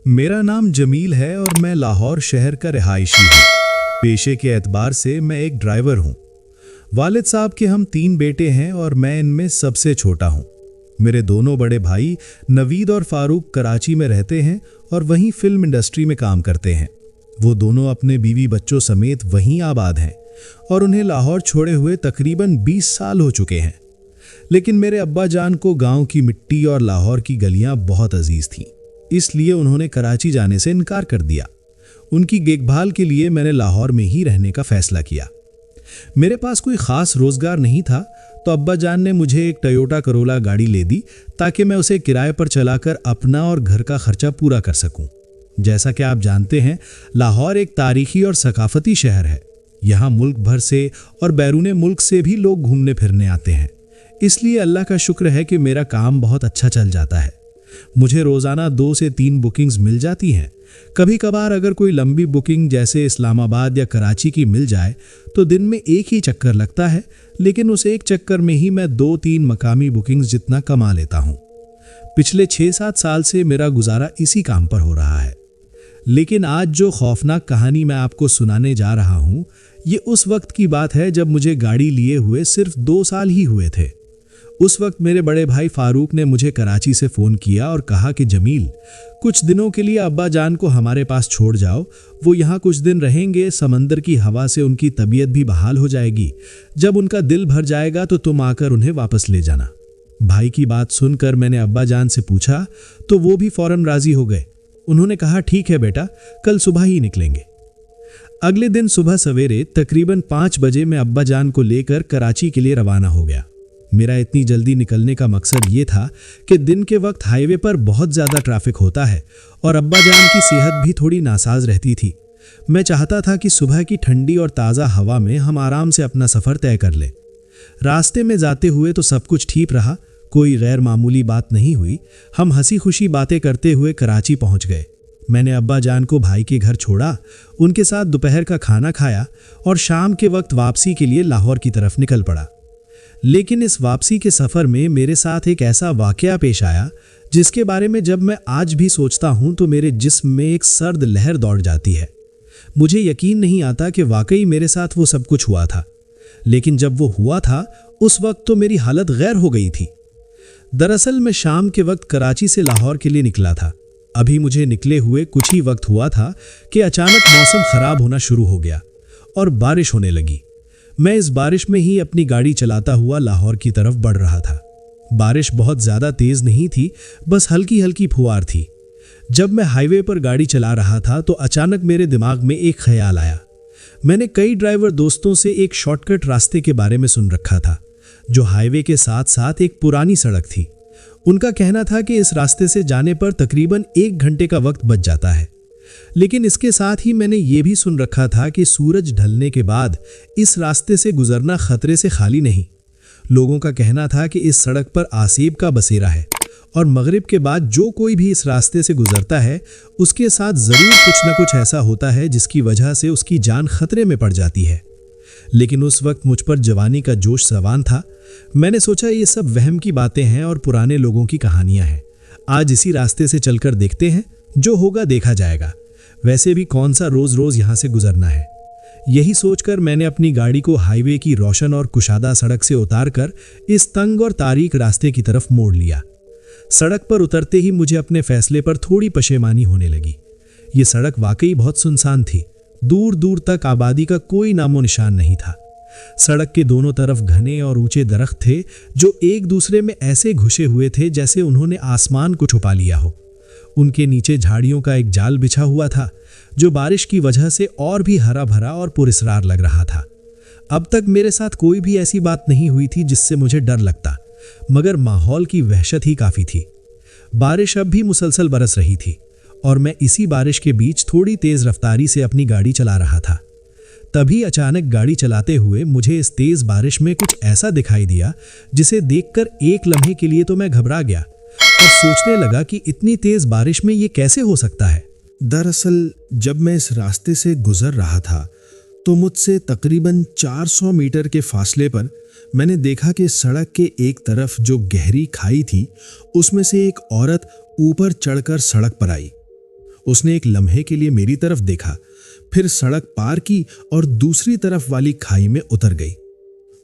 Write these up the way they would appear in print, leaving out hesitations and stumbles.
मेरा नाम जमील है और मैं लाहौर शहर का रिहायशी हूँ। पेशे के एतबार से मैं एक ड्राइवर हूँ। वालिद साहब के हम 3 बेटे हैं और मैं इनमें सबसे छोटा हूँ। मेरे दोनों बड़े भाई नवीद और फारूक कराची में रहते हैं और वहीं फिल्म इंडस्ट्री में काम करते हैं। वो दोनों अपने बीवी बच्चों समेत वहीं आबाद हैं और उन्हें लाहौर छोड़े हुए तकरीबन 20 साल हो चुके हैं। लेकिन मेरे अब्बा जान को गांव की मिट्टी और लाहौर की गलियां बहुत अजीज थीं, इसलिए उन्होंने कराची जाने से इनकार कर दिया। उनकी देखभाल के लिए मैंने लाहौर में ही रहने का फैसला किया। मेरे पास कोई खास रोजगार नहीं था, तो अब्बा जान ने मुझे एक टयोटा करोला गाड़ी ले दी ताकि मैं उसे किराए पर चलाकर अपना और घर का खर्चा पूरा कर सकूं। जैसा कि आप जानते हैं, लाहौर एक तारीखी और सकाफती शहर है। यहाँ मुल्क भर से और बैरूने मुल्क से भी लोग घूमने फिरने आते हैं। इसलिए अल्लाह का शुक्र है कि मेरा काम बहुत अच्छा चल जाता है। मुझे रोज़ाना 2 से 3 बुकिंग्स मिल जाती हैं। कभी कभार अगर कोई लंबी बुकिंग जैसे इस्लामाबाद या कराची की मिल जाए तो दिन में एक ही चक्कर लगता है, लेकिन उस एक चक्कर में ही मैं 2-3 मकामी बुकिंग्स जितना कमा लेता हूँ। पिछले 6-7 साल से मेरा गुजारा इसी काम पर हो रहा है। लेकिन आज जो खौफनाक कहानी मैं आपको सुनाने जा रहा हूँ, ये उस वक्त की बात है जब मुझे गाड़ी लिए हुए सिर्फ 2 साल ही हुए थे। उस वक्त मेरे बड़े भाई फारूक ने मुझे कराची से फ़ोन किया और कहा कि जमील, कुछ दिनों के लिए अब्बा जान को हमारे पास छोड़ जाओ। वो यहाँ कुछ दिन रहेंगे, समंदर की हवा से उनकी तबीयत भी बहाल हो जाएगी। जब उनका दिल भर जाएगा तो तुम आकर उन्हें वापस ले जाना। भाई की बात सुनकर मैंने अब्बा जान से पूछा तो वो भी फौरन राजी हो गए। उन्होंने कहा, ठीक है बेटा, कल सुबह ही निकलेंगे। अगले दिन सुबह सवेरे तकरीबन 5 बजे मैं अब्बा जान को लेकर कराची के लिए रवाना हो गया। मेरा इतनी जल्दी निकलने का मकसद ये था कि दिन के वक्त हाईवे पर बहुत ज़्यादा ट्रैफिक होता है और अब्बा जान की सेहत भी थोड़ी नासाज रहती थी। मैं चाहता था कि सुबह की ठंडी और ताज़ा हवा में हम आराम से अपना सफ़र तय कर लें। रास्ते में जाते हुए तो सब कुछ ठीक रहा, कोई गैर मामूली बात नहीं हुई। हम हंसी खुशी बातें करते हुए कराची पहुंच गए। मैंने अब्बा जान को भाई के घर छोड़ा, उनके साथ दोपहर का खाना खाया और शाम के वक्त वापसी के लिए लाहौर की तरफ निकल पड़ा। लेकिन इस वापसी के सफ़र में मेरे साथ एक ऐसा वाक़या पेश आया जिसके बारे में जब मैं आज भी सोचता हूं तो मेरे जिस्म में एक सर्द लहर दौड़ जाती है। मुझे यकीन नहीं आता कि वाकई मेरे साथ वो सब कुछ हुआ था, लेकिन जब वो हुआ था उस वक्त तो मेरी हालत गैर हो गई थी। दरअसल मैं शाम के वक्त कराची से लाहौर के लिए निकला था। अभी मुझे निकले हुए कुछ ही वक्त हुआ था कि अचानक मौसम ख़राब होना शुरू हो गया और बारिश होने लगी। मैं इस बारिश में ही अपनी गाड़ी चलाता हुआ लाहौर की तरफ बढ़ रहा था। बारिश बहुत ज़्यादा तेज़ नहीं थी, बस हल्की हल्की फुहार थी। जब मैं हाईवे पर गाड़ी चला रहा था तो अचानक मेरे दिमाग में एक ख्याल आया। मैंने कई ड्राइवर दोस्तों से एक शॉर्टकट रास्ते के बारे में सुन रखा था, जो हाईवे के साथ साथ एक पुरानी सड़क थी। उनका कहना था कि इस रास्ते से जाने पर तकरीबन 1 घंटे का वक्त बच जाता है। लेकिन इसके साथ ही मैंने ये भी सुन रखा था कि सूरज ढलने के बाद इस रास्ते से गुजरना खतरे से खाली नहीं। लोगों का कहना था कि इस सड़क पर आसेब का बसेरा है और मगरिब के बाद जो कोई भी इस रास्ते से गुजरता है उसके साथ ज़रूर कुछ न कुछ ऐसा होता है जिसकी वजह से उसकी जान खतरे में पड़ जाती है। लेकिन उस वक्त मुझ पर जवानी का जोश सवान था। मैंने सोचा ये सब वहम की बातें हैं और पुराने लोगों की कहानियां हैं। आज इसी रास्ते से चलकर देखते हैं, जो होगा देखा जाएगा। वैसे भी कौन सा रोज रोज यहाँ से गुजरना है। यही सोचकर मैंने अपनी गाड़ी को हाईवे की रोशन और कुशादा सड़क से उतारकर इस तंग और तारीक रास्ते की तरफ मोड़ लिया। सड़क पर उतरते ही मुझे अपने फैसले पर थोड़ी पशेमानी होने लगी। ये सड़क वाकई बहुत सुनसान थी। दूर दूर तक आबादी का कोई नामो निशान नहीं था। सड़क के दोनों तरफ घने और ऊंचे दरख्त थे जो एक दूसरे में ऐसे घुसे हुए थे जैसे उन्होंने आसमान को छुपा लिया हो। उनके नीचे झाड़ियों का एक जाल बिछा हुआ था जो बारिश की वजह से और भी हरा भरा और पुरस्रार लग रहा था। अब तक मेरे साथ कोई भी ऐसी बात नहीं हुई थी जिससे मुझे डर लगता, मगर माहौल की वहशत ही काफ़ी थी। बारिश अब भी मुसलसल बरस रही थी और मैं इसी बारिश के बीच थोड़ी तेज़ रफ्तारी से अपनी गाड़ी चला रहा था। तभी अचानक गाड़ी चलाते हुए मुझे इस तेज़ बारिश में कुछ ऐसा दिखाई दिया जिसे देखकर एक लम्हे के लिए तो मैं घबरा गया और सोचने लगा कि इतनी तेज बारिश में ये कैसे हो सकता है। दरअसल जब मैं इस रास्ते से गुजर रहा था तो मुझसे तकरीबन 400 मीटर के फासले पर मैंने देखा कि सड़क के एक तरफ जो गहरी खाई थी उसमें से एक औरत ऊपर चढ़कर सड़क पर आई। उसने एक लम्हे के लिए मेरी तरफ देखा, फिर सड़क पार की और दूसरी तरफ वाली खाई में उतर गई।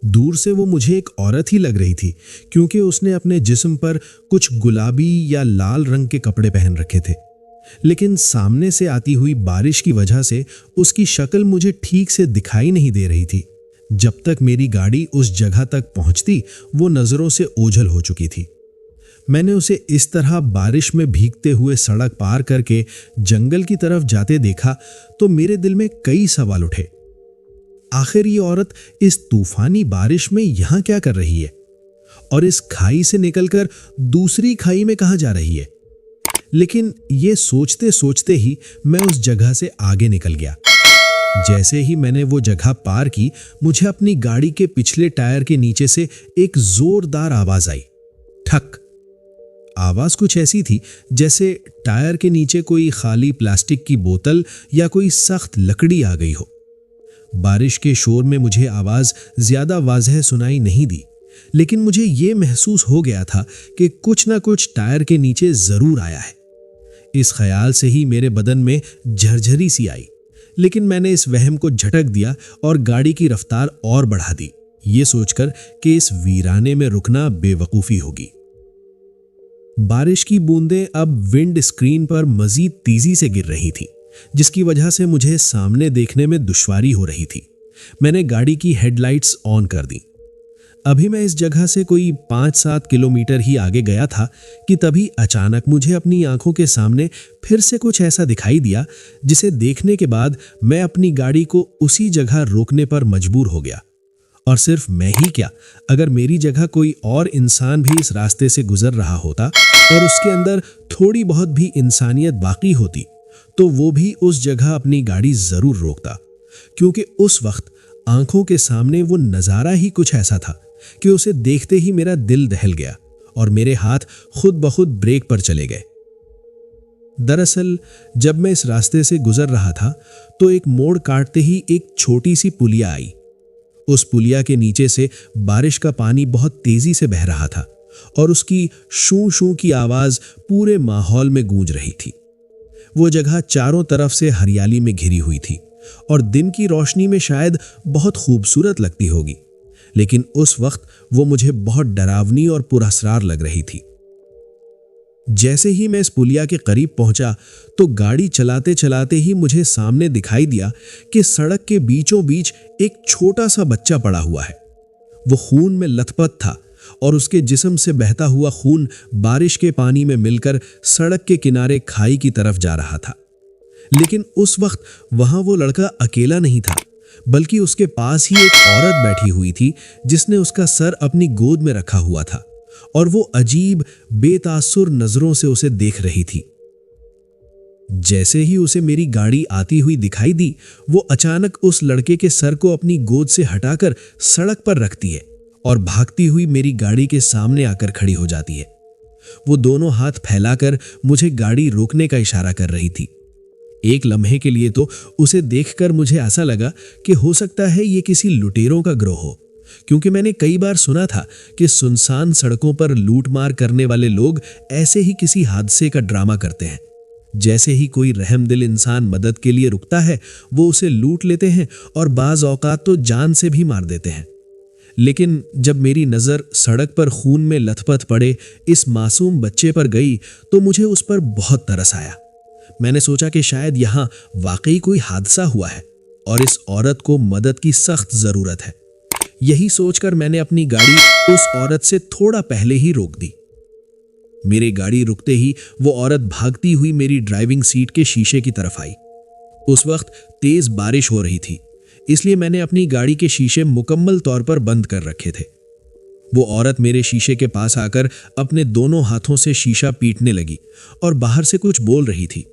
दूर से वो मुझे एक औरत ही लग रही थी, क्योंकि उसने अपने जिस्म पर कुछ गुलाबी या लाल रंग के कपड़े पहन रखे थे। लेकिन सामने से आती हुई बारिश की वजह से उसकी शक्ल मुझे ठीक से दिखाई नहीं दे रही थी। जब तक मेरी गाड़ी उस जगह तक पहुंचती, वो नजरों से ओझल हो चुकी थी। मैंने उसे इस तरह बारिश में भीगते हुए सड़क पार करके जंगल की तरफ जाते देखा तो मेरे दिल में कई सवाल उठे। आखिर ये औरत इस तूफानी बारिश में यहां क्या कर रही है और इस खाई से निकलकर दूसरी खाई में कहां जा रही है? लेकिन ये सोचते सोचते ही मैं उस जगह से आगे निकल गया। जैसे ही मैंने वो जगह पार की, मुझे अपनी गाड़ी के पिछले टायर के नीचे से एक जोरदार आवाज आई, ठक। आवाज कुछ ऐसी थी जैसे टायर के नीचे कोई खाली प्लास्टिक की बोतल या कोई सख्त लकड़ी आ गई हो। बारिश के शोर में मुझे आवाज ज्यादा वाज़ह सुनाई नहीं दी, लेकिन मुझे ये महसूस हो गया था कि कुछ ना कुछ टायर के नीचे जरूर आया है। इस ख्याल से ही मेरे बदन में झरझरी सी आई, लेकिन मैंने इस वहम को झटक दिया और गाड़ी की रफ्तार और बढ़ा दी, ये सोचकर कि इस वीराने में रुकना बेवकूफ़ी होगी। बारिश की बूंदें अब विंड स्क्रीन पर मजीद तेजी से गिर रही थी, जिसकी वजह से मुझे सामने देखने में दुश्वारी हो रही थी। मैंने गाड़ी की हेडलाइट्स ऑन कर दी। अभी मैं इस जगह से कोई 5-7 किलोमीटर ही आगे गया था कि तभी अचानक मुझे अपनी आंखों के सामने फिर से कुछ ऐसा दिखाई दिया जिसे देखने के बाद मैं अपनी गाड़ी को उसी जगह रोकने पर मजबूर हो गया। और सिर्फ मैं ही क्या, अगर मेरी जगह कोई और इंसान भी इस रास्ते से गुजर रहा होता और उसके अंदर थोड़ी बहुत भी इंसानियत बाकी होती, तो वो भी उस जगह अपनी गाड़ी जरूर रोकता, क्योंकि उस वक्त आंखों के सामने वो नज़ारा ही कुछ ऐसा था कि उसे देखते ही मेरा दिल दहल गया और मेरे हाथ खुद ब खुद ब्रेक पर चले गए। दरअसल जब मैं इस रास्ते से गुजर रहा था तो एक मोड़ काटते ही एक छोटी सी पुलिया आई। उस पुलिया के नीचे से बारिश का पानी बहुत तेजी से बह रहा था और उसकी शू शू की आवाज पूरे माहौल में गूंज रही थी। वो जगह चारों तरफ से हरियाली में घिरी हुई थी और दिन की रोशनी में शायद बहुत खूबसूरत लगती होगी, लेकिन उस वक्त वो मुझे बहुत डरावनी और पुरअसरार लग रही थी। जैसे ही मैं इस पुलिया के करीब पहुंचा तो गाड़ी चलाते चलाते ही मुझे सामने दिखाई दिया कि सड़क के बीचों बीच एक छोटा सा बच्चा पड़ा हुआ है। वो खून में लथपथ था और उसके जिस्म से बहता हुआ खून बारिश के पानी में मिलकर सड़क के किनारे खाई की तरफ जा रहा था। लेकिन उस वक्त वहां वो लड़का अकेला नहीं था, बल्कि उसके पास ही एक औरत बैठी हुई थी जिसने उसका सर अपनी गोद में रखा हुआ था और वो अजीब बेतासुर नजरों से उसे देख रही थी। जैसे ही उसे मेरी गाड़ी आती हुई दिखाई दी, वो अचानक उस लड़के के सर को अपनी गोद से हटाकर सड़क पर रखती है और भागती हुई मेरी गाड़ी के सामने आकर खड़ी हो जाती है। वो दोनों हाथ फैलाकर मुझे गाड़ी रोकने का इशारा कर रही थी। एक लम्हे के लिए तो उसे देखकर मुझे ऐसा लगा कि हो सकता है ये किसी लुटेरों का गिरोह हो, क्योंकि मैंने कई बार सुना था कि सुनसान सड़कों पर लूटमार करने वाले लोग ऐसे ही किसी हादसे का ड्रामा करते हैं। जैसे ही कोई रहमदिल इंसान मदद के लिए रुकता है, वो उसे लूट लेते हैं और बाज औकात तो जान से भी मार देते हैं। लेकिन जब मेरी नज़र सड़क पर खून में लथपथ पड़े इस मासूम बच्चे पर गई तो मुझे उस पर बहुत तरस आया। मैंने सोचा कि शायद यहाँ वाकई कोई हादसा हुआ है और इस औरत को मदद की सख्त ज़रूरत है। यही सोचकर मैंने अपनी गाड़ी उस औरत से थोड़ा पहले ही रोक दी। मेरी गाड़ी रुकते ही वो औरत भागती हुई मेरी ड्राइविंग सीट के शीशे की तरफ आई। उस वक्त तेज बारिश हो रही थी, इसलिए मैंने अपनी गाड़ी के शीशे मुकम्मल तौर पर बंद कर रखे थे। वो औरत मेरे शीशे के पास आकर अपने दोनों हाथों से शीशा पीटने लगी और बाहर से कुछ बोल रही थी।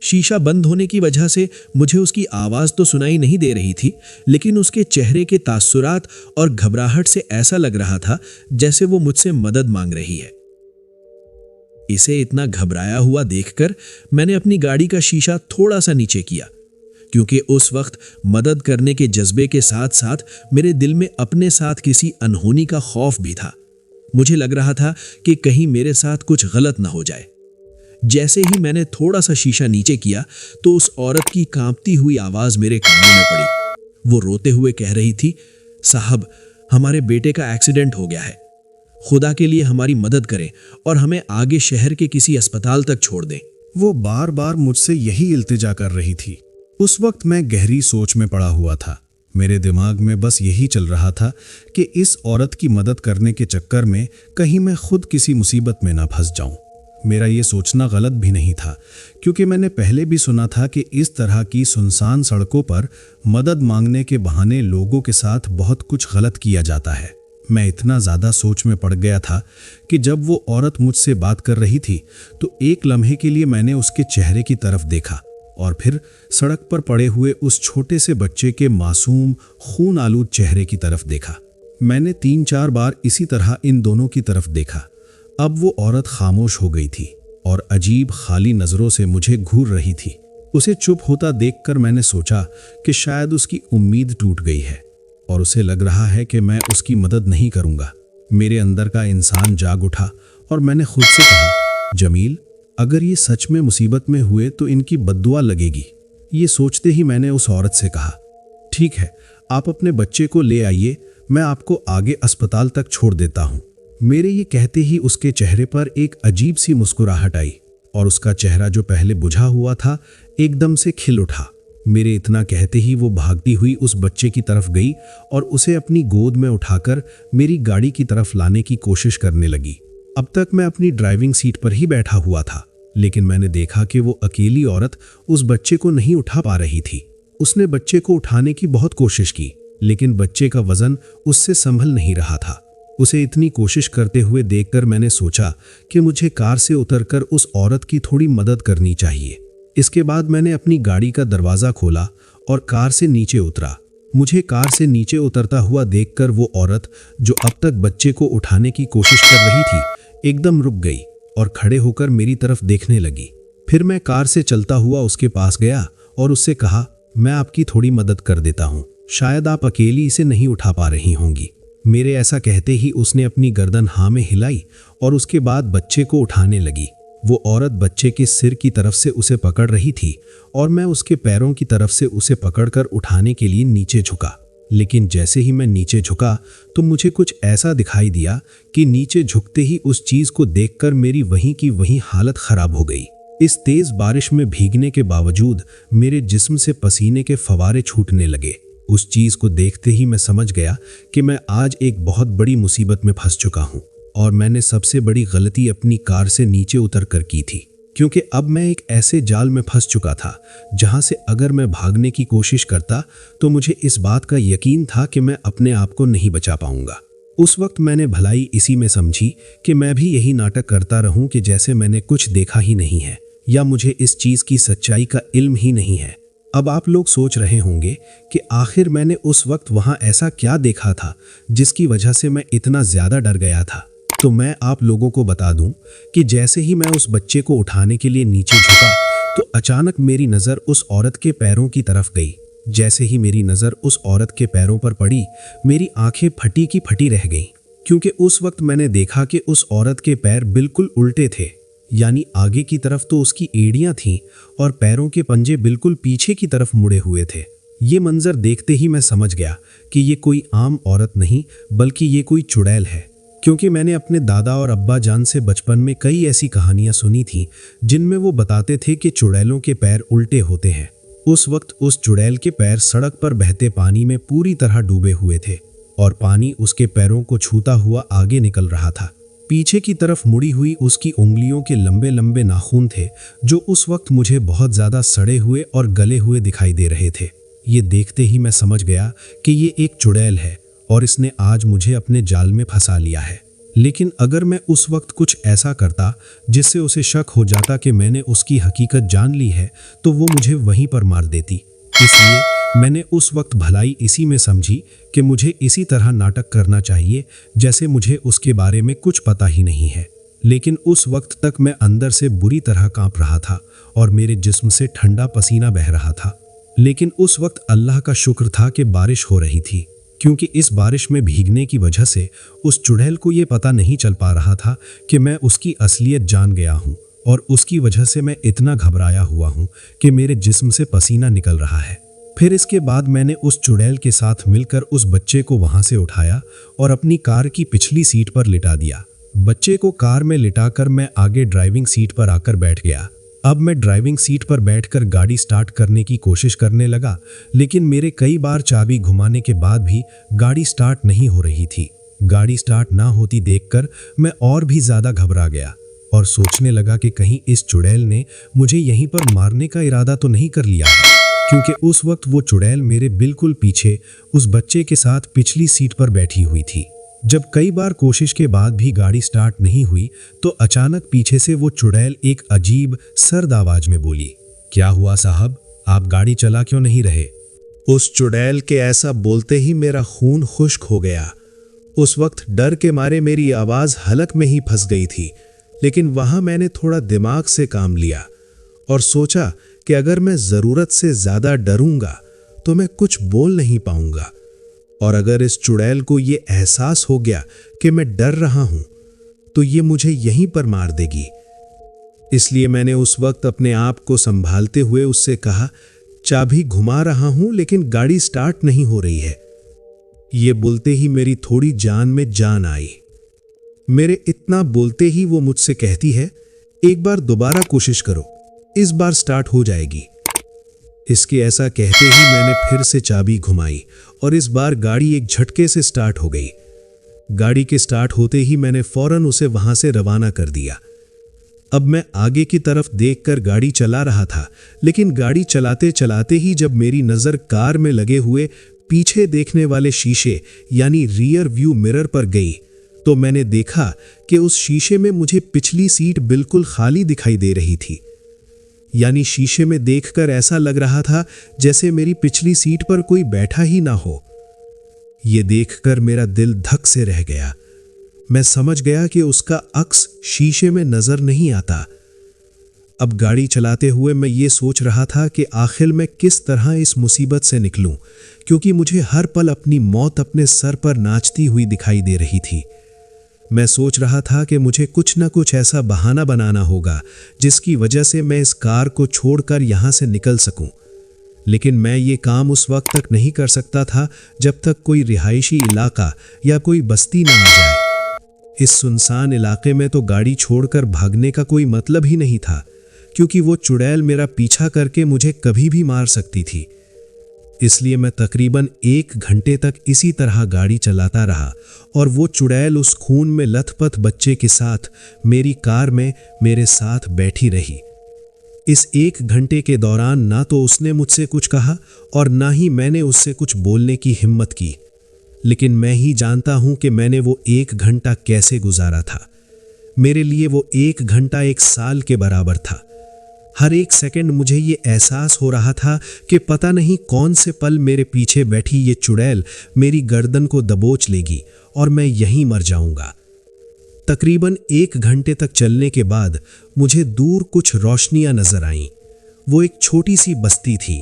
शीशा बंद होने की वजह से मुझे उसकी आवाज तो सुनाई नहीं दे रही थी, लेकिन उसके चेहरे के तासुरात और घबराहट से ऐसा लग रहा था जैसे वो मुझसे मदद मांग रही है। इसे इतना घबराया हुआ देखकर मैंने अपनी गाड़ी का शीशा थोड़ा सा नीचे किया, क्योंकि उस वक्त मदद करने के जज्बे के साथ साथ मेरे दिल में अपने साथ किसी अनहोनी का खौफ भी था। मुझे लग रहा था कि कहीं मेरे साथ कुछ गलत ना हो जाए। जैसे ही मैंने थोड़ा सा शीशा नीचे किया तो उस औरत की कांपती हुई आवाज मेरे कानों में पड़ी। वो रोते हुए कह रही थी, साहब, हमारे बेटे का एक्सीडेंट हो गया है, खुदा के लिए हमारी मदद करें और हमें आगे शहर के किसी अस्पताल तक छोड़ दें। वो बार बार मुझसे यही इल्तिजा कर रही थी। उस वक्त मैं गहरी सोच में पड़ा हुआ था। मेरे दिमाग में बस यही चल रहा था कि इस औरत की मदद करने के चक्कर में कहीं मैं खुद किसी मुसीबत में ना फंस जाऊं। मेरा ये सोचना गलत भी नहीं था, क्योंकि मैंने पहले भी सुना था कि इस तरह की सुनसान सड़कों पर मदद मांगने के बहाने लोगों के साथ बहुत कुछ गलत किया जाता है। मैं इतना ज़्यादा सोच में पड़ गया था कि जब वो औरत मुझसे बात कर रही थी तो एक लम्हे के लिए मैंने उसके चेहरे की तरफ देखा और फिर सड़क पर पड़े हुए उस छोटे से बच्चे के मासूम खून आलूद चेहरे की तरफ देखा। मैंने 3-4 बार इसी तरह इन दोनों की तरफ देखा। अब वो औरत खामोश हो गई थी और अजीब खाली नज़रों से मुझे घूर रही थी। उसे चुप होता देखकर मैंने सोचा कि शायद उसकी उम्मीद टूट गई है और उसे लग रहा है कि मैं उसकी मदद नहीं करूंगा। मेरे अंदर का इंसान जाग उठा और मैंने खुद से कहा, जमील, अगर ये सच में मुसीबत में हुए तो इनकी बद्दुआ लगेगी। ये सोचते ही मैंने उस औरत से कहा, ठीक है, आप अपने बच्चे को ले आइए, मैं आपको आगे अस्पताल तक छोड़ देता हूँ। मेरे ये कहते ही उसके चेहरे पर एक अजीब सी मुस्कुराहट आई और उसका चेहरा जो पहले बुझा हुआ था एकदम से खिल उठा। मेरे इतना कहते ही वो भागती हुई उस बच्चे की तरफ गई और उसे अपनी गोद में उठाकर मेरी गाड़ी की तरफ लाने की कोशिश करने लगी। अब तक मैं अपनी ड्राइविंग सीट पर ही बैठा हुआ था, लेकिन मैंने देखा कि वो अकेली औरत उस बच्चे को नहीं उठा पा रही थी। उसने बच्चे को उठाने की बहुत कोशिश की, लेकिन बच्चे का वजन उससे संभल नहीं रहा था। उसे इतनी कोशिश करते हुए देखकर मैंने सोचा कि मुझे कार से उतरकर उस औरत की थोड़ी मदद करनी चाहिए। इसके बाद मैंने अपनी गाड़ी का दरवाज़ा खोला और कार से नीचे उतरा। मुझे कार से नीचे उतरता हुआ देखकर वो औरत जो अब तक बच्चे को उठाने की कोशिश कर रही थी एकदम रुक गई और खड़े होकर मेरी तरफ देखने लगी। फिर मैं कार से चलता हुआ उसके पास गया और उससे कहा, मैं आपकी थोड़ी मदद कर देता हूँ, शायद आप अकेली इसे नहीं उठा पा रही होंगी। मेरे ऐसा कहते ही उसने अपनी गर्दन हाँ में हिलाई और उसके बाद बच्चे को उठाने लगी। वो औरत बच्चे के सिर की तरफ से उसे पकड़ रही थी और मैं उसके पैरों की तरफ से उसे पकड़कर उठाने के लिए नीचे झुका। लेकिन जैसे ही मैं नीचे झुका तो मुझे कुछ ऐसा दिखाई दिया कि नीचे झुकते ही उस चीज को देखकर मेरी वहीं की वहीं हालत खराब हो गई। इस तेज बारिश में भीगने के बावजूद मेरे जिस्म से पसीने के फवारे छूटने लगे। उस चीज को देखते ही मैं समझ गया कि मैं आज एक बहुत बड़ी मुसीबत में फंस चुका हूँ और मैंने सबसे बड़ी गलती अपनी कार से नीचे उतर कर की थी, क्योंकि अब मैं एक ऐसे जाल में फंस चुका था जहां से अगर मैं भागने की कोशिश करता तो मुझे इस बात का यकीन था कि मैं अपने आप को नहीं बचा पाऊंगा। उस वक्त मैंने भलाई इसी में समझी कि मैं भी यही नाटक करता रहूं कि जैसे मैंने कुछ देखा ही नहीं है या मुझे इस चीज की सच्चाई का इल्म ही नहीं है। अब आप लोग सोच रहे होंगे कि आखिर मैंने उस वक्त वहां ऐसा क्या देखा था जिसकी वजह से मैं इतना ज्यादा डर गया था। तो मैं आप लोगों को बता दूं कि जैसे ही मैं उस बच्चे को उठाने के लिए नीचे झुका तो अचानक मेरी नज़र उस औरत के पैरों की तरफ गई। जैसे ही मेरी नज़र उस औरत के पैरों पर पड़ी, मेरी आंखें फटी की फटी रह गईं, क्योंकि उस वक्त मैंने देखा कि उस औरत के पैर बिल्कुल उल्टे थे। यानी आगे की तरफ तो उसकी एड़ियां थीं और पैरों के पंजे बिल्कुल पीछे की तरफ मुड़े हुए थे। ये मंजर देखते ही मैं समझ गया कि ये कोई आम औरत नहीं बल्कि ये कोई चुड़ैल है, क्योंकि मैंने अपने दादा और अब्बा जान से बचपन में कई ऐसी कहानियां सुनी थीं जिनमें वो बताते थे कि चुड़ैलों के पैर उल्टे होते हैं। उस वक्त उस चुड़ैल के पैर सड़क पर बहते पानी में पूरी तरह डूबे हुए थे और पानी उसके पैरों को छूता हुआ आगे निकल रहा था। पीछे की तरफ मुड़ी हुई उसकी उंगलियों के लंबे लंबे नाखून थे जो उस वक्त मुझे बहुत ज़्यादा सड़े हुए और गले हुए दिखाई दे रहे थे। ये देखते ही मैं समझ गया कि ये एक चुड़ैल है और इसने आज मुझे अपने जाल में फंसा लिया है। लेकिन अगर मैं उस वक्त कुछ ऐसा करता जिससे उसे शक हो जाता कि मैंने उसकी हकीकत जान ली है तो वो मुझे वहीं पर मार देती। इसलिए मैंने उस वक्त भलाई इसी में समझी कि मुझे इसी तरह नाटक करना चाहिए जैसे मुझे उसके बारे में कुछ पता ही नहीं है। लेकिन उस वक्त तक मैं अंदर से बुरी तरह कांप रहा था और मेरे जिस्म से ठंडा पसीना बह रहा था। लेकिन उस वक्त अल्लाह का शुक्र था कि बारिश हो रही थी, क्योंकि इस बारिश में भीगने की वजह से उस चुड़ैल को ये पता नहीं चल पा रहा था कि मैं उसकी असलियत जान गया हूँ और उसकी वजह से मैं इतना घबराया हुआ हूँ कि मेरे जिस्म से पसीना निकल रहा है। फिर इसके बाद मैंने उस चुड़ैल के साथ मिलकर उस बच्चे को वहां से उठाया और अपनी कार की पिछली सीट पर लिटा दिया। बच्चे को कार में लिटाकर मैं आगे ड्राइविंग सीट पर आकर बैठ गया। अब मैं ड्राइविंग सीट पर बैठकर गाड़ी स्टार्ट करने की कोशिश करने लगा, लेकिन मेरे कई बार चाबी घुमाने के बाद भी गाड़ी स्टार्ट नहीं हो रही थी। गाड़ी स्टार्ट ना होती देखकर मैं और भी ज्यादा घबरा गया और सोचने लगा कि कहीं इस चुड़ैल ने मुझे यहीं पर मारने का इरादा तो नहीं कर लिया है, क्योंकि उस वक्त वो चुड़ैल मेरे बिल्कुल पीछे उस बच्चे के साथ पिछली सीट पर बैठी हुई थी। जब कई बार कोशिश के बाद भी गाड़ी स्टार्ट नहीं हुई तो अचानक पीछे से वो चुड़ैल एक अजीब सर्द आवाज में बोली, क्या हुआ साहब, आप गाड़ी चला क्यों नहीं रहे? उस चुड़ैल के ऐसा बोलते ही मेरा खून खुश्क हो गया। उस वक्त डर के मारे मेरी आवाज हलक में ही फंस गई थी, लेकिन वहां मैंने थोड़ा दिमाग से काम लिया और सोचा कि अगर मैं जरूरत से ज्यादा डरूंगा तो मैं कुछ बोल नहीं पाऊंगा, और अगर इस चुड़ैल को ये एहसास हो गया कि मैं डर रहा हूं तो ये मुझे यहीं पर मार देगी। इसलिए मैंने उस वक्त अपने आप को संभालते हुए उससे कहा, चाबी घुमा रहा हूं लेकिन गाड़ी स्टार्ट नहीं हो रही है। ये बोलते ही मेरी थोड़ी जान में जान आई। मेरे इतना बोलते ही वो मुझसे कहती है, एक बार दोबारा कोशिश करो, इस बार स्टार्ट हो जाएगी। इसके ऐसा कहते ही मैंने फिर से चाबी घुमाई और इस बार गाड़ी एक झटके से स्टार्ट हो गई। गाड़ी के स्टार्ट होते ही मैंने फौरन उसे वहां से रवाना कर दिया। अब मैं आगे की तरफ देखकर गाड़ी चला रहा था, लेकिन गाड़ी चलाते चलाते ही जब मेरी नजर कार में लगे हुए पीछे देखने वाले शीशे यानी रियर व्यू मिरर पर गई तो मैंने देखा कि उस शीशे में मुझे पिछली सीट बिल्कुल खाली दिखाई दे रही थी। यानी शीशे में देखकर ऐसा लग रहा था जैसे मेरी पिछली सीट पर कोई बैठा ही ना हो। यह देखकर मेरा दिल धक से रह गया। मैं समझ गया कि उसका अक्स शीशे में नजर नहीं आता। अब गाड़ी चलाते हुए मैं ये सोच रहा था कि आखिर मैं किस तरह इस मुसीबत से निकलूं, क्योंकि मुझे हर पल अपनी मौत अपने सर पर नाचती हुई दिखाई दे रही थी। मैं सोच रहा था कि मुझे कुछ न कुछ ऐसा बहाना बनाना होगा जिसकी वजह से मैं इस कार को छोड़कर यहां से निकल सकूं। लेकिन मैं ये काम उस वक्त तक नहीं कर सकता था जब तक कोई रिहायशी इलाका या कोई बस्ती ना आ जाए। इस सुनसान इलाके में तो गाड़ी छोड़कर भागने का कोई मतलब ही नहीं था, क्योंकि वो चुड़ैल मेरा पीछा करके मुझे कभी भी मार सकती थी। इसलिए मैं तकरीबन 1 घंटे तक इसी तरह गाड़ी चलाता रहा और वो चुड़ैल उस खून में लथपथ बच्चे के साथ मेरी कार में मेरे साथ बैठी रही। इस 1 घंटे के दौरान ना तो उसने मुझसे कुछ कहा और ना ही मैंने उससे कुछ बोलने की हिम्मत की, लेकिन मैं ही जानता हूं कि मैंने वो 1 घंटा कैसे गुजारा था। मेरे लिए वो 1 घंटा 1 साल के बराबर था। हर एक सेकंड मुझे ये एहसास हो रहा था कि पता नहीं कौन से पल मेरे पीछे बैठी ये चुड़ैल मेरी गर्दन को दबोच लेगी और मैं यहीं मर जाऊंगा। तकरीबन 1 घंटे तक चलने के बाद मुझे दूर कुछ रोशनियां नजर आईं। वो एक छोटी सी बस्ती थी।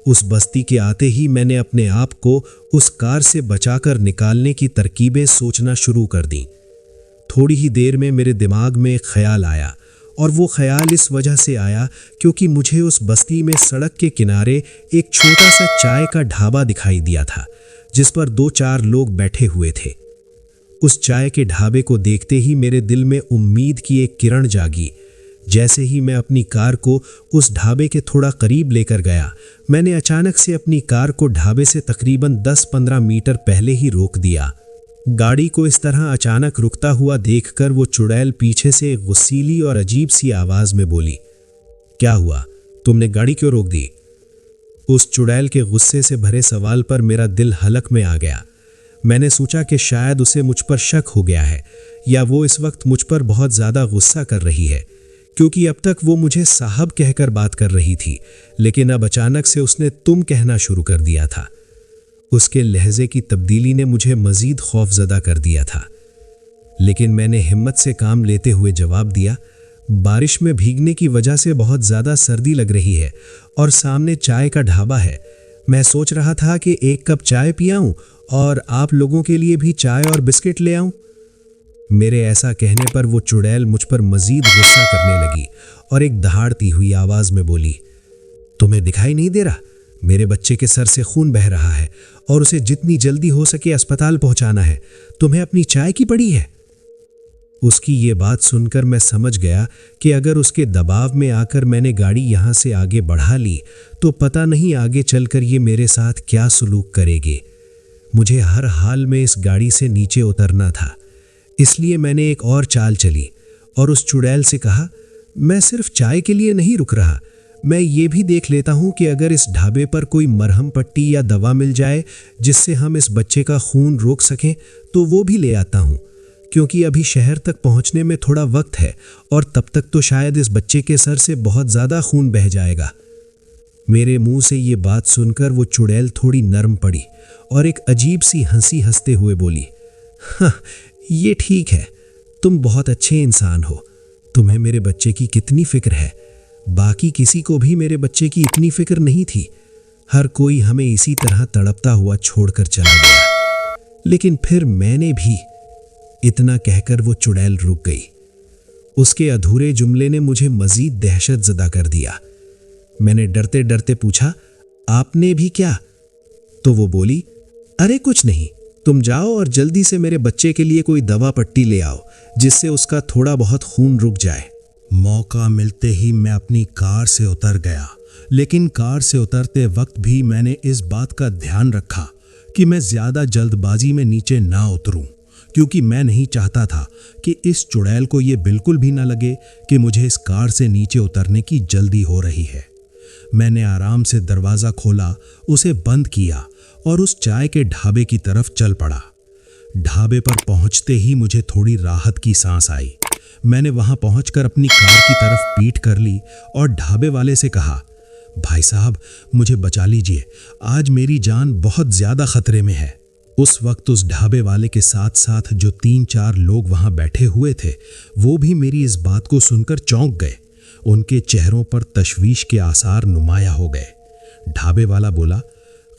उस बस्ती के आते ही मैंने अपने आप को उस कार से बचाकर निकालने की तरकीबें सोचना शुरू कर दी। थोड़ी ही देर में मेरे दिमाग में एक ख्याल आया, और वो ख्याल इस वजह से आया क्योंकि मुझे उस बस्ती में सड़क के किनारे एक छोटा सा चाय का ढाबा दिखाई दिया था, जिस पर 2-4 लोग बैठे हुए थे। उस चाय के ढाबे को देखते ही मेरे दिल में उम्मीद की एक किरण जागी। जैसे ही मैं अपनी कार को उस ढाबे के थोड़ा करीब लेकर गया, मैंने अचानक से अपनी कार को ढाबे से तकरीबन 10-15 मीटर पहले ही रोक दिया। गाड़ी को इस तरह अचानक रुकता हुआ देखकर वो चुड़ैल पीछे से एक गुस्सीली और अजीब सी आवाज में बोली, क्या हुआ, तुमने गाड़ी क्यों रोक दी? उस चुड़ैल के गुस्से से भरे सवाल पर मेरा दिल हलक में आ गया। मैंने सोचा कि शायद उसे मुझ पर शक हो गया है या वो इस वक्त मुझ पर बहुत ज्यादा गुस्सा कर रही है, क्योंकि अब तक वो मुझे साहब कहकर बात कर रही थी, लेकिन अब अचानक से उसने तुम कहना शुरू कर दिया था। उसके लहजे की तब्दीली ने मुझे मजीद खौफजदा कर दिया था, लेकिन मैंने हिम्मत से काम लेते हुए जवाब दिया, बारिश में भीगने की वजह से बहुत ज़्यादा सर्दी लग रही है और सामने चाय का ढाबा है। मैं सोच रहा था कि 1 कप चाय पियाऊं और आप लोगों के लिए भी चाय और बिस्किट ले आऊं। मेरे ऐसा कहने पर वो चुड़ैल मुझ पर मजीद गुस्सा करने लगी और एक दहाड़ती हुई आवाज में बोली, तुम्हें दिखाई नहीं दे रहा? मेरे बच्चे के सर से खून बह रहा है और उसे जितनी जल्दी हो सके अस्पताल पहुंचाना है। तुम्हें अपनी चाय की पड़ी है? उसकी ये बात सुनकर मैं समझ गया कि अगर उसके दबाव में आकर मैंने गाड़ी यहां से आगे बढ़ा ली तो पता नहीं आगे चलकर ये मेरे साथ क्या सलूक करेगी। मुझे हर हाल में इस गाड़ी से नीचे उतरना था, इसलिए मैंने एक और चाल चली और उस चुड़ैल से कहा, मैं सिर्फ चाय के लिए नहीं रुक रहा, मैं ये भी देख लेता हूं कि अगर इस ढाबे पर कोई मरहम पट्टी या दवा मिल जाए जिससे हम इस बच्चे का खून रोक सकें तो वो भी ले आता हूं, क्योंकि अभी शहर तक पहुंचने में थोड़ा वक्त है और तब तक तो शायद इस बच्चे के सर से बहुत ज़्यादा खून बह जाएगा। मेरे मुंह से ये बात सुनकर वो चुड़ैल थोड़ी नरम पड़ी और एक अजीब सी हंसी हंसते हुए बोली, हाँ, ये ठीक है, तुम बहुत अच्छे इंसान हो, तुम्हें मेरे बच्चे की कितनी फिक्र है। बाकी किसी को भी मेरे बच्चे की इतनी फिक्र नहीं थी। हर कोई हमें इसी तरह तड़पता हुआ छोड़कर चला गया, लेकिन फिर मैंने भी। इतना कहकर वो चुड़ैल रुक गई। उसके अधूरे जुमले ने मुझे मजीद दहशत ज़दा कर दिया। मैंने डरते डरते पूछा, आपने भी क्या? तो वो बोली, अरे कुछ नहीं, तुम जाओ और जल्दी से मेरे बच्चे के लिए कोई दवा पट्टी ले आओ जिससे उसका थोड़ा बहुत खून रुक जाए। मौका मिलते ही मैं अपनी कार से उतर गया, लेकिन कार से उतरते वक्त भी मैंने इस बात का ध्यान रखा कि मैं ज़्यादा जल्दबाजी में नीचे ना उतरूं, क्योंकि मैं नहीं चाहता था कि इस चुड़ैल को ये बिल्कुल भी ना लगे कि मुझे इस कार से नीचे उतरने की जल्दी हो रही है। मैंने आराम से दरवाज़ा खोला, उसे बंद किया और उस चाय के ढाबे की तरफ चल पड़ा। ढाबे पर पहुंचते ही मुझे थोड़ी राहत की सांस आई। मैंने वहां पहुंचकर अपनी कार की तरफ पीठ कर ली और ढाबे वाले से कहा, भाई साहब, मुझे बचा लीजिए, आज मेरी जान बहुत ज़्यादा खतरे में है। उस वक्त उस ढाबे वाले के साथ साथ जो 3-4 लोग वहां बैठे हुए थे वो भी मेरी इस बात को सुनकर चौंक गए। उनके चेहरों पर तशवीश के आसार नुमाया हो गए। ढाबे वाला बोला,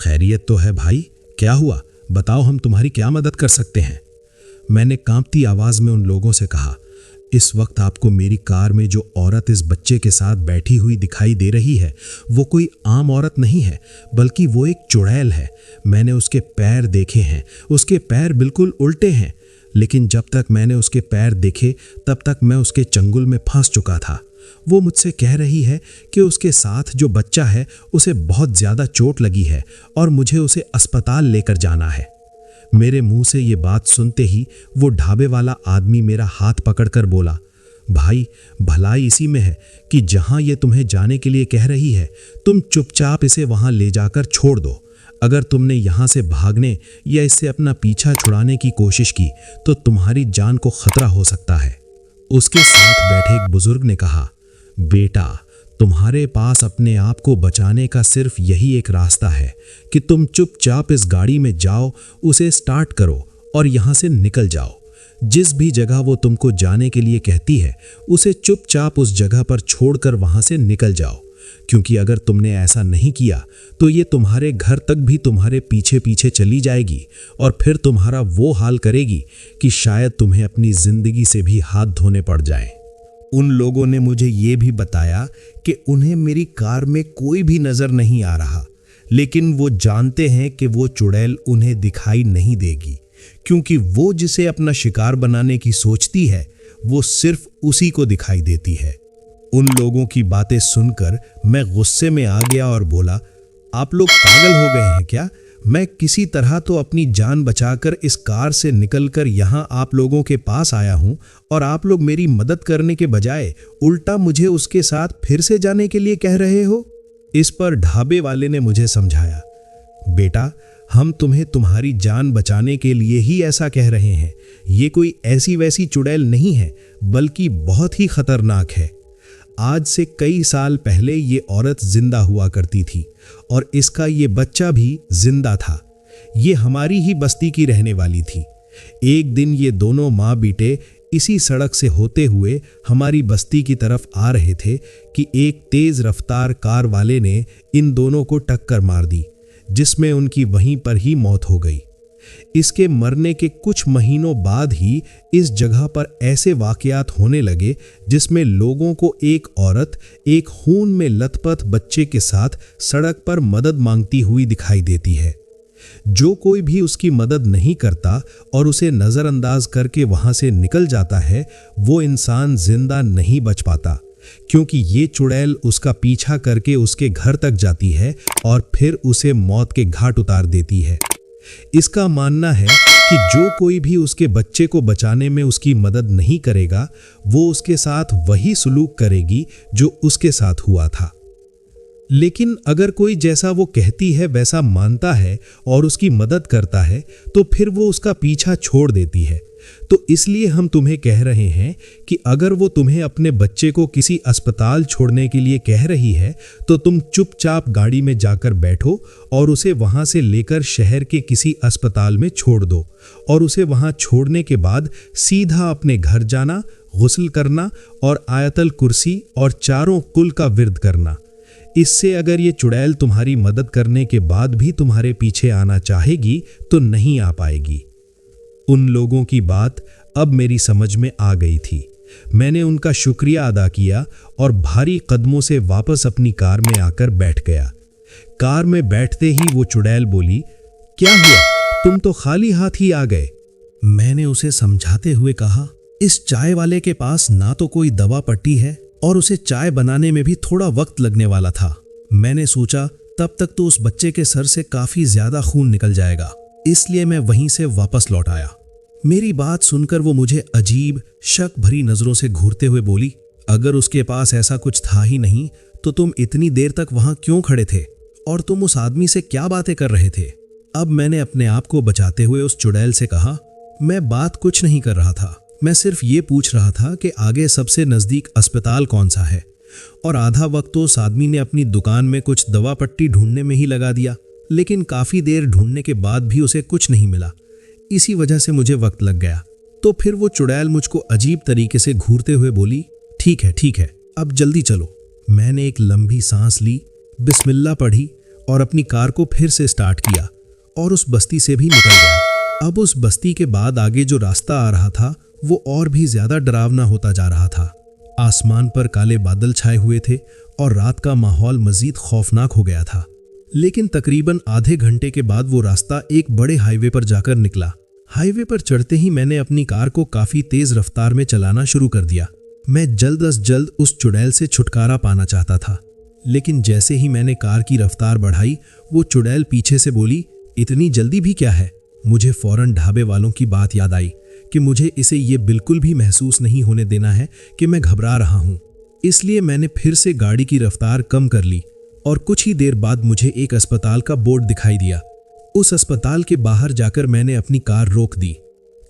खैरियत तो है भाई, क्या हुआ, बताओ, हम तुम्हारी क्या मदद कर सकते हैं? मैंने कांपती आवाज़ में उन लोगों से कहा, इस वक्त आपको मेरी कार में जो औरत इस बच्चे के साथ बैठी हुई दिखाई दे रही है वो कोई आम औरत नहीं है, बल्कि वो एक चुड़ैल है। मैंने उसके पैर देखे हैं, उसके पैर बिल्कुल उल्टे हैं, लेकिन जब तक मैंने उसके पैर देखे तब तक मैं उसके चंगुल में फंस चुका था। वो मुझसे कह रही है कि उसके साथ जो बच्चा है उसे बहुत ज़्यादा चोट लगी है और मुझे उसे अस्पताल लेकर जाना है। मेरे मुंह से ये बात सुनते ही वो ढाबे वाला आदमी मेरा हाथ पकड़कर बोला, भाई, भलाई इसी में है कि जहां ये तुम्हें जाने के लिए कह रही है तुम चुपचाप इसे वहां ले जाकर छोड़ दो। अगर तुमने यहां से भागने या इससे अपना पीछा छुड़ाने की कोशिश की तो तुम्हारी जान को खतरा हो सकता है। उसके साथ बैठे एक बुजुर्ग ने कहा, बेटा, तुम्हारे पास अपने आप को बचाने का सिर्फ यही एक रास्ता है कि तुम चुपचाप इस गाड़ी में जाओ, उसे स्टार्ट करो और यहाँ से निकल जाओ। जिस भी जगह वो तुमको जाने के लिए कहती है उसे चुपचाप उस जगह पर छोड़कर वहाँ से निकल जाओ, क्योंकि अगर तुमने ऐसा नहीं किया तो ये तुम्हारे घर तक भी तुम्हारे पीछे पीछे चली जाएगी और फिर तुम्हारा वो हाल करेगी कि शायद तुम्हें अपनी ज़िंदगी से भी हाथ धोने पड़ जाएं। उन लोगों ने मुझे ये भी बताया कि उन्हें मेरी कार में कोई भी नज़र नहीं आ रहा, लेकिन वो जानते हैं कि वो चुड़ैल उन्हें दिखाई नहीं देगी, क्योंकि वो जिसे अपना शिकार बनाने की सोचती है वो सिर्फ उसी को दिखाई देती है। उन लोगों की बातें सुनकर मैं गुस्से में आ गया और बोला, आप लोग पागल हो गए हैं क्या? मैं किसी तरह तो अपनी जान बचाकर इस कार से निकलकर यहाँ आप लोगों के पास आया हूँ और आप लोग मेरी मदद करने के बजाय उल्टा मुझे उसके साथ फिर से जाने के लिए कह रहे हो। इस पर ढाबे वाले ने मुझे समझाया, बेटा, हम तुम्हें तुम्हारी जान बचाने के लिए ही ऐसा कह रहे हैं। ये कोई ऐसी वैसी चुड़ैल नहीं है, बल्कि बहुत ही खतरनाक है। आज से कई साल पहले ये औरत जिंदा हुआ करती थी और इसका ये बच्चा भी जिंदा था। ये हमारी ही बस्ती की रहने वाली थी। एक दिन ये दोनों माँ बेटे इसी सड़क से होते हुए हमारी बस्ती की तरफ आ रहे थे कि एक तेज रफ्तार कार वाले ने इन दोनों को टक्कर मार दी, जिसमें उनकी वहीं पर ही मौत हो गई। इसके मरने के कुछ महीनों बाद ही इस जगह पर ऐसे वाकयात होने लगे जिसमें लोगों को एक औरत एक खून में लथपथ बच्चे के साथ सड़क पर मदद मांगती हुई दिखाई देती है। जो कोई भी उसकी मदद नहीं करता और उसे नज़रअंदाज करके वहां से निकल जाता है, वो इंसान जिंदा नहीं बच पाता, क्योंकि ये चुड़ैल उसका पीछा करके उसके घर तक जाती है और फिर उसे मौत के घाट उतार देती है। इसका मानना है कि जो कोई भी उसके बच्चे को बचाने में उसकी मदद नहीं करेगा, वो उसके साथ वही सुलूक करेगी जो उसके साथ हुआ था। लेकिन अगर कोई जैसा वो कहती है वैसा मानता है और उसकी मदद करता है, तो फिर वो उसका पीछा छोड़ देती है। तो इसलिए हम तुम्हें कह रहे हैं कि अगर वो तुम्हें अपने बच्चे को किसी अस्पताल छोड़ने के लिए कह रही है, तो तुम चुपचाप गाड़ी में जाकर बैठो और उसे वहां से लेकर शहर के किसी अस्पताल में छोड़ दो, और उसे वहां छोड़ने के बाद सीधा अपने घर जाना, गुस्ल करना और आयतल कुर्सी और चारों कुल का विर्द करना। इससे अगर ये चुड़ैल तुम्हारी मदद करने के बाद भी तुम्हारे पीछे आना चाहेगी तो नहीं आ पाएगी। उन लोगों की बात अब मेरी समझ में आ गई थी। मैंने उनका शुक्रिया अदा किया और भारी कदमों से वापस अपनी कार में आकर बैठ गया। कार में बैठते ही वो चुड़ैल बोली, क्या हुआ, तुम तो खाली हाथ ही आ गए। मैंने उसे समझाते हुए कहा, इस चाय वाले के पास ना तो कोई दवा पट्टी है और उसे चाय बनाने में भी थोड़ा वक्त लगने वाला था। मैंने सोचा तब तक तो उस बच्चे के सर से काफी ज्यादा खून निकल जाएगा, इसलिए मैं वहीं से वापस लौट आया। मेरी बात सुनकर वो मुझे अजीब शक भरी नजरों से घूरते हुए बोली, अगर उसके पास ऐसा कुछ था ही नहीं तो तुम इतनी देर तक वहां क्यों खड़े थे और तुम उस आदमी से क्या बातें कर रहे थे। अब मैंने अपने आप को बचाते हुए उस चुड़ैल से कहा, मैं बात कुछ नहीं कर रहा था, मैं सिर्फ ये पूछ रहा था कि आगे सबसे नजदीक अस्पताल कौन सा है। और आधा वक्त तो उस आदमी ने अपनी दुकान में कुछ दवा पट्टी ढूंढने में ही लगा दिया, लेकिन काफी देर ढूंढने के बाद भी उसे कुछ नहीं मिला। इसी वजह से मुझे वक्त लग गया। तो फिर वो चुड़ैल मुझको अजीब तरीके से घूरते हुए बोली, ठीक है, अब जल्दी चलो। मैंने एक लंबी सांस ली, बिस्मिल्लाह पढ़ी और अपनी कार को फिर से स्टार्ट किया और उस बस्ती से भी निकल गया। अब उस बस्ती के बाद आगे जो रास्ता आ रहा था वो और भी ज्यादा डरावना होता जा रहा था। आसमान पर काले बादल छाए हुए थे और रात का माहौल मजीद खौफनाक हो गया था। लेकिन तकरीबन आधे घंटे के बाद वो रास्ता एक बड़े हाईवे पर जाकर निकला। हाईवे पर चढ़ते ही मैंने अपनी कार को काफी तेज रफ्तार में चलाना शुरू कर दिया। मैं जल्द अज जल्द उस चुड़ैल से छुटकारा पाना चाहता था। लेकिन जैसे ही मैंने कार की रफ्तार बढ़ाई, वो चुड़ैल पीछे से बोली, इतनी जल्दी भी क्या है। मुझे फौरन ढाबे वालों की बात याद आई कि मुझे इसे ये बिल्कुल भी महसूस नहीं होने देना है कि मैं घबरा रहा हूं। इसलिए मैंने फिर से गाड़ी की रफ्तार कम कर ली और कुछ ही देर बाद मुझे एक अस्पताल का बोर्ड दिखाई दिया। उस अस्पताल के बाहर जाकर मैंने अपनी कार रोक दी।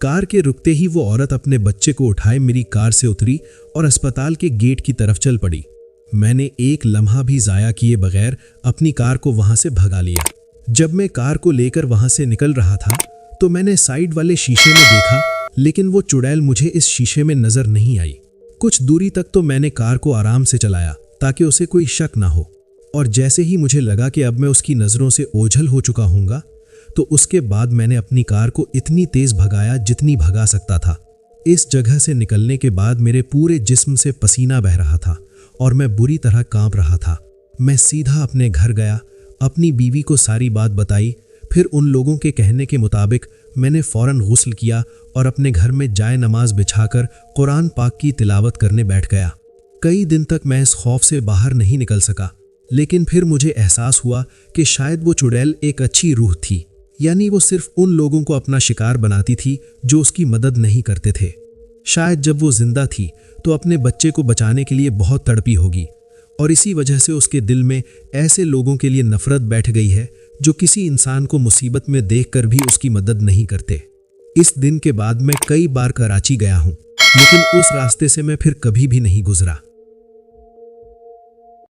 कार के रुकते ही वो औरत अपने बच्चे को उठाए मेरी कार से उतरी और अस्पताल के गेट की तरफ चल पड़ी। मैंने एक लम्हा भी जाया किए बगैर अपनी कार को वहां से भगा लिया। जब मैं कार को लेकर वहां से निकल रहा था तो मैंने साइड वाले शीशे में देखा, लेकिन वो चुड़ैल मुझे इस शीशे में नजर नहीं आई। कुछ दूरी तक तो मैंने कार को आराम से चलाया ताकि उसे कोई शक ना हो, और जैसे ही मुझे लगा कि अब मैं उसकी नजरों से ओझल हो चुका हूँगा, तो उसके बाद मैंने अपनी कार को इतनी तेज भगाया जितनी भगा सकता था। इस जगह से निकलने के बाद मेरे पूरे जिस्म से पसीना बह रहा था और मैं बुरी तरह कांप रहा था। मैं सीधा अपने घर गया, अपनी बीवी को सारी बात बताई। फिर उन लोगों के कहने के मुताबिक मैंने फौरन गुस्ल किया और अपने घर में जाए नमाज बिछाकर कुरान पाक की तिलावत करने बैठ गया। कई दिन तक मैं इस खौफ से बाहर नहीं निकल सका, लेकिन फिर मुझे एहसास हुआ कि शायद वो चुड़ैल एक अच्छी रूह थी, यानी वो सिर्फ उन लोगों को अपना शिकार बनाती थी जो उसकी मदद नहीं करते थे। शायद जब वो जिंदा थी तो अपने बच्चे को बचाने के लिए बहुत तड़पी होगी, और इसी वजह से उसके दिल में ऐसे लोगों के लिए नफरत बैठ गई है जो किसी इंसान को मुसीबत में देखकर भी उसकी मदद नहीं करते। इस दिन के बाद मैं कई बार कराची गया हूँ, लेकिन उस रास्ते से मैं फिर कभी भी नहीं गुजरा।